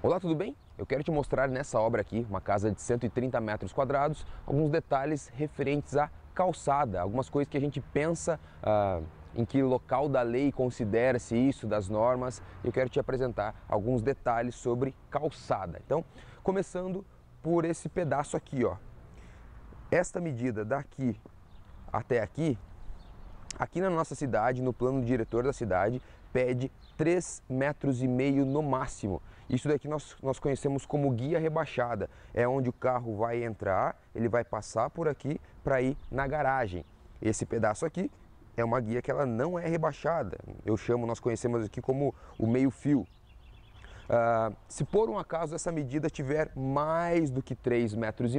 Olá, tudo bem? Eu quero te mostrar nessa obra aqui, uma casa de 130 metros quadrados, alguns detalhes referentes à calçada, algumas coisas que a gente pensa em que local da lei considera-se isso, das normas. Eu quero te apresentar alguns detalhes sobre calçada. Então, começando por esse pedaço aqui, ó. Esta medida daqui até aqui, aqui na nossa cidade, no plano diretor da cidade, pede 3,5 metros no máximo. Isso daqui nós conhecemos como guia rebaixada. É onde o carro vai entrar, ele vai passar por aqui para ir na garagem. Esse pedaço aqui é uma guia que ela não é rebaixada. Nós conhecemos aqui como o meio-fio. Se por um acaso essa medida tiver mais do que 3,5 metros,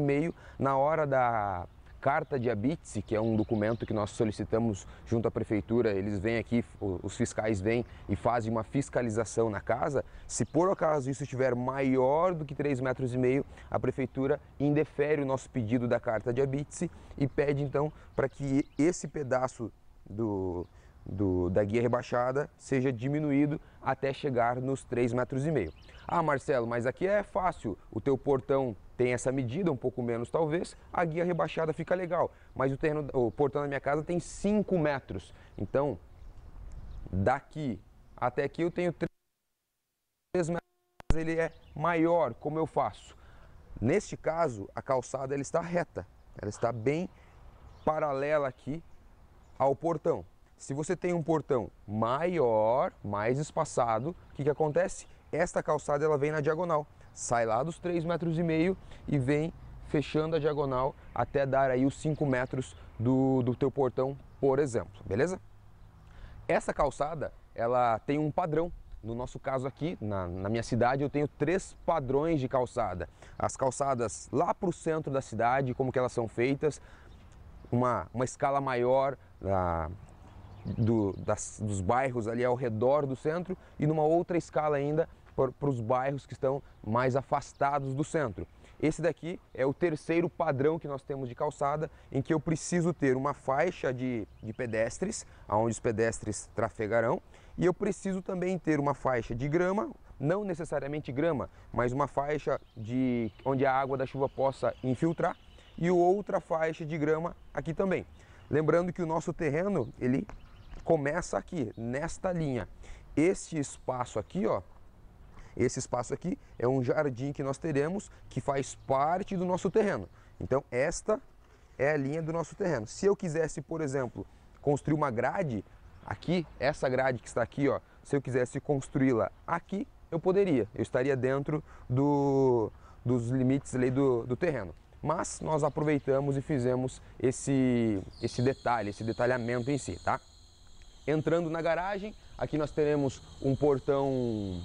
na hora da carta de habite-se, que é um documento que nós solicitamos junto à prefeitura, eles vêm aqui, os fiscais vêm e fazem uma fiscalização na casa. Se por acaso isso estiver maior do que 3,5 metros, a prefeitura indefere o nosso pedido da carta de habite-se e pede então para que esse pedaço da guia rebaixada seja diminuído até chegar nos 3,5 metros. Ah, Marcelo, mas aqui é fácil, o teu portão tem essa medida, um pouco menos talvez, a guia rebaixada fica legal, mas o portão da minha casa tem 5 metros, então daqui até aqui eu tenho 3 metros, ele é maior, como eu faço? Neste caso, a calçada ela está reta, ela está bem paralela aqui ao portão. Se você tem um portão maior, mais espaçado, o que acontece? Esta calçada ela vem na diagonal, sai lá dos 3,5 metros e vem fechando a diagonal até dar aí os 5 metros do teu portão, por exemplo, beleza? Essa calçada, ela tem um padrão. No nosso caso aqui, na minha cidade, eu tenho 3 padrões de calçada. As calçadas lá para o centro da cidade, como que elas são feitas, uma escala maior dos bairros ali ao redor do centro e numa outra escala ainda para os bairros que estão mais afastados do centro. Esse daqui é o terceiro padrão que nós temos de calçada, em que eu preciso ter uma faixa de pedestres, onde os pedestres trafegarão, e eu preciso também ter uma faixa de grama, não necessariamente grama, mas uma faixa onde a água da chuva possa infiltrar, e outra faixa de grama aqui também. Lembrando que o nosso terreno, ele começa aqui, nesta linha. Este espaço aqui, ó, esse espaço aqui é um jardim que nós teremos, que faz parte do nosso terreno. Então, esta é a linha do nosso terreno. Se eu quisesse, por exemplo, construir uma grade, aqui, essa grade que está aqui, ó, se eu quisesse construí-la aqui, eu poderia. Eu estaria dentro dos limites ali do terreno. Mas nós aproveitamos e fizemos esse detalhamento em si, tá? Entrando na garagem, aqui nós teremos um portão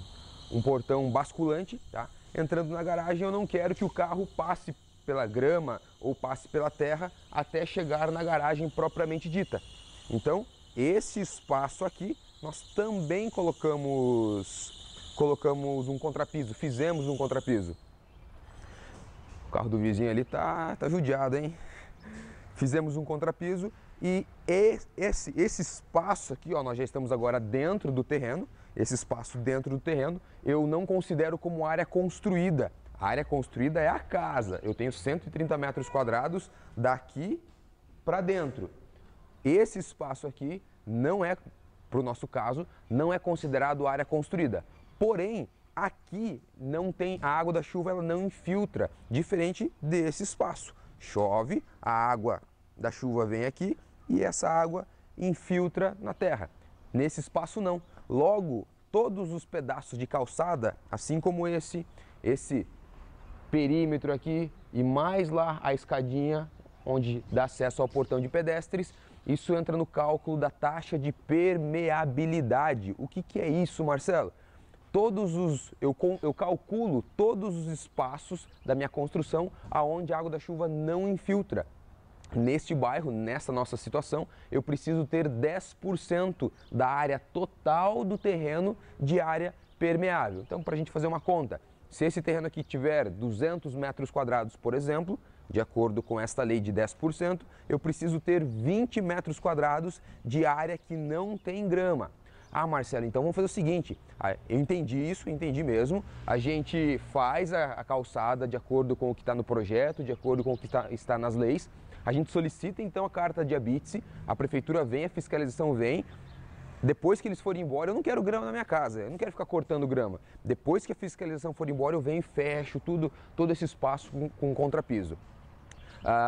basculante, tá? Entrando na garagem, eu não quero que o carro passe pela grama ou passe pela terra até chegar na garagem propriamente dita. Então, esse espaço aqui, nós também colocamos um contrapiso, fizemos um contrapiso. O carro do vizinho ali tá judiado, hein? Fizemos um contrapiso e esse espaço aqui, ó, nós já estamos agora dentro do terreno. Esse espaço dentro do terreno eu não considero como área construída. A área construída é a casa. Eu tenho 130 metros quadrados daqui para dentro. Esse espaço aqui não é, para o nosso caso, não é considerado área construída. Porém, aqui não tem a água da chuva, ela não infiltra, diferente desse espaço. Chove, a água da chuva vem aqui e essa água infiltra na terra. Nesse espaço não. Logo, todos os pedaços de calçada, assim como esse perímetro aqui e mais lá a escadinha onde dá acesso ao portão de pedestres, isso entra no cálculo da taxa de permeabilidade. O que é isso, Marcelo? Eu calculo todos os espaços da minha construção aonde a água da chuva não infiltra. Neste bairro, nessa nossa situação, eu preciso ter 10% da área total do terreno de área permeável. Então, para a gente fazer uma conta, se esse terreno aqui tiver 200 metros quadrados, por exemplo, de acordo com esta lei de 10%, eu preciso ter 20 metros quadrados de área que não tem grama. Ah, Marcelo, então vamos fazer o seguinte, eu entendi isso, entendi mesmo, a gente faz a calçada de acordo com o que está no projeto, de acordo com o que está nas leis, a gente solicita então a carta de habite-se, a prefeitura vem, a fiscalização vem, depois que eles forem embora, eu não quero grama na minha casa, eu não quero ficar cortando grama. Depois que a fiscalização for embora, eu venho e fecho todo esse espaço com contrapiso.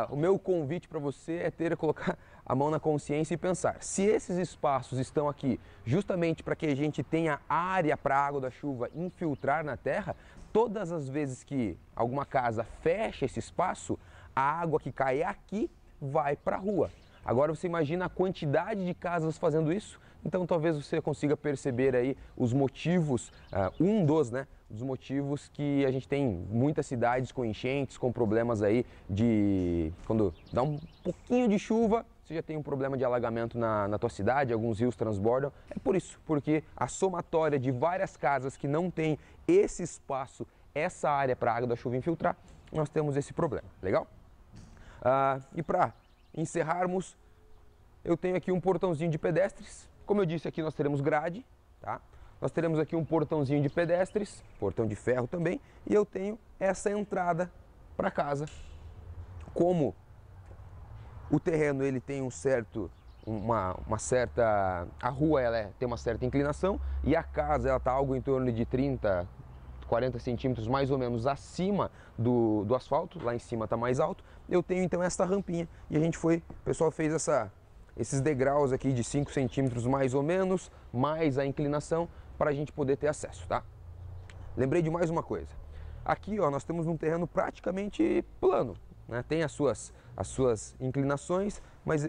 O meu convite para você é colocar a mão na consciência e pensar, se esses espaços estão aqui justamente para que a gente tenha área para a água da chuva infiltrar na terra, todas as vezes que alguma casa fecha esse espaço, a água que cai aqui vai para a rua. Agora você imagina a quantidade de casas fazendo isso, então talvez você consiga perceber aí os motivos, dos motivos que a gente tem muitas cidades com enchentes, com problemas aí de... Quando dá um pouquinho de chuva, você já tem um problema de alagamento na tua cidade, alguns rios transbordam. É por isso, porque a somatória de várias casas que não tem esse espaço, essa área para a água da chuva infiltrar, nós temos esse problema, legal? E para encerrarmos, eu tenho aqui um portãozinho de pedestres. Como eu disse, aqui nós teremos grade, tá? Nós teremos aqui um portãozinho de pedestres, portão de ferro também, e eu tenho essa entrada para casa. Como o terreno ele tem a rua tem uma certa inclinação e a casa ela está algo em torno de 30, 40 centímetros mais ou menos acima do asfalto, lá em cima está mais alto, eu tenho então essa rampinha e o pessoal fez esses degraus aqui de 5 centímetros mais ou menos, mais a inclinação, para a gente poder ter acesso, tá? Lembrei de mais uma coisa. Aqui, ó, nós temos um terreno praticamente plano, né? Tem as suas inclinações, mas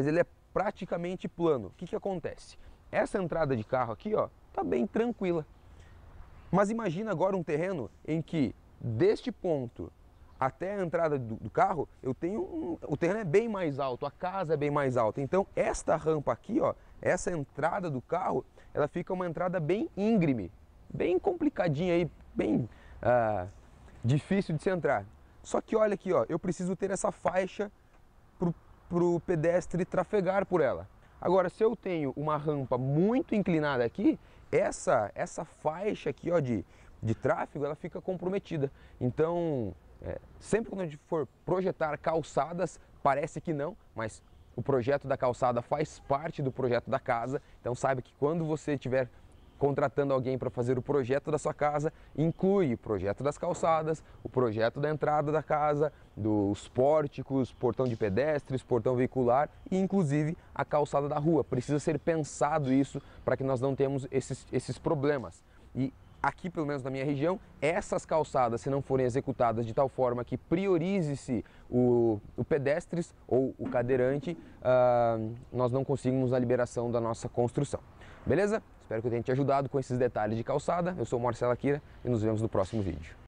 ele é praticamente plano. O que acontece? Essa entrada de carro aqui, ó, tá bem tranquila. Mas imagina agora um terreno em que deste ponto até a entrada do carro, o terreno é bem mais alto, a casa é bem mais alta. Então, esta rampa aqui, ó, essa entrada do carro, ela fica uma entrada bem íngreme, bem complicadinha aí, bem difícil de se entrar. Só que olha aqui, ó, eu preciso ter essa faixa para o pedestre trafegar por ela. Agora, se eu tenho uma rampa muito inclinada aqui, essa faixa aqui, ó, de tráfego, ela fica comprometida. Então, sempre quando a gente for projetar calçadas, parece que não, mas o projeto da calçada faz parte do projeto da casa, então saiba que quando você estiver contratando alguém para fazer o projeto da sua casa, inclui o projeto das calçadas, o projeto da entrada da casa, dos pórticos, portão de pedestres, portão veicular e inclusive a calçada da rua. Precisa ser pensado isso para que nós não tenhamos esses problemas. E aqui, pelo menos na minha região, essas calçadas, se não forem executadas de tal forma que priorize-se o pedestres ou o cadeirante, nós não conseguimos a liberação da nossa construção. Beleza? Espero que eu tenha te ajudado com esses detalhes de calçada. Eu sou o Marcelo Akira e nos vemos no próximo vídeo.